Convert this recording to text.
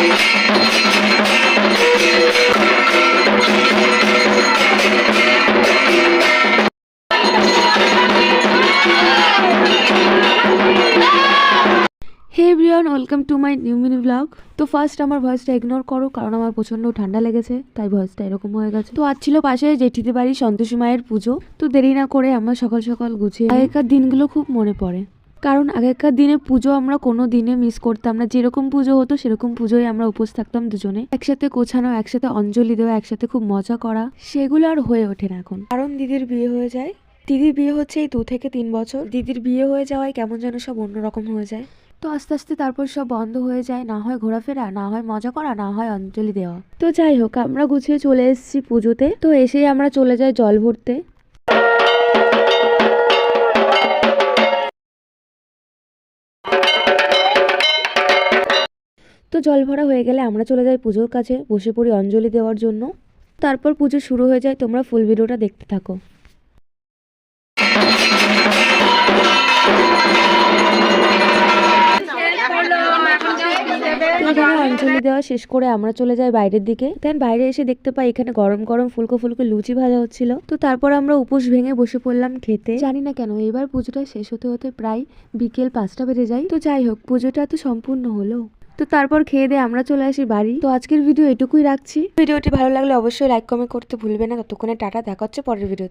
Hey everyone, welcome to my new mini vlog. তো first আমার ভয়েসটা ইগনোর করো, কারণ আমার প্রচণ্ড ঠান্ডা লেগেছে, তাই ভয়েসটা এরকম হয়ে গেছে। তো আজ ছিল পাশে জেঠিদের বাড়ি সন্তোষী মায়ের পুজো। তো দেরি না করে আমরা সকাল সকাল গুছিয়ে আগেকার দিনগুলো খুব মনে পড়ে, কারণ আগেকার দিনে পুজো আমরা কোনো দিনে মিস করতাম না। যেরকম পুজো হতো সেরকম পুজোয় আমরা উপোস থাকতাম দুজনে, একসাথে গোছানো, একসাথে অঞ্জলি দেওয়া, একসাথে খুব মজা করা। সেগুলো আর হয়ে ওঠে না এখন, কারণ দিদির বিয়ে হয়ে যায়। দিদির বিয়ে হচ্ছে এই 2 থেকে 3 বছর। দিদির বিয়ে হয়ে যাওয়ায় কেমন যেন সব অন্যরকম হয়ে যায়। তো আস্তে আস্তে তারপর সব বন্ধ হয়ে যায়, না হয় ঘোরাফেরা, না হয় মজা করা, না হয় অঞ্জলি দেওয়া। তো যাই হোক, আমরা গুছিয়ে চলে এসেছি পুজোতে। তো এসেই আমরা চলে যাই জল ভরতে। তো জল ভরা হয়ে গেলে আমরা চলে যাই পুজোর কাছে, বসে পড়ি অঞ্জলি দেওয়ার জন্য। তারপর পুজো শুরু হয়ে যায়। তোমরা ফুল ভিডিওটা দেখতে থাকো। এখানে অঞ্জলি দেওয়া শেষ করে আমরা চলে যাই বাইরের দিকে। দেন বাইরে এসে দেখতে পাই এখানে গরম গরম ফুলকো ফুলকো লুচি ভাজা হচ্ছিল। তো তারপর আমরা উপোস ভেঙে বসে পড়লাম খেতে। জানি না কেন এবার পুজোটা শেষ হতে হতে প্রায় বিকেল 5টা বেজে যায়। তো যাই হোক, পুজোটা তো সম্পূর্ণ হলো। তো তারপর খেয়ে দিয়ে আমরা চলে আসি বাড়ি। তো আজকের ভিডিও এটুকুই রাখছি। ভিডিওটি ভালো লাগলে অবশ্যই লাইক কমেন্ট করতে ভুলবে না। ততক্ষণে টাটা, দেখা হচ্ছে পরের ভিডিওতে।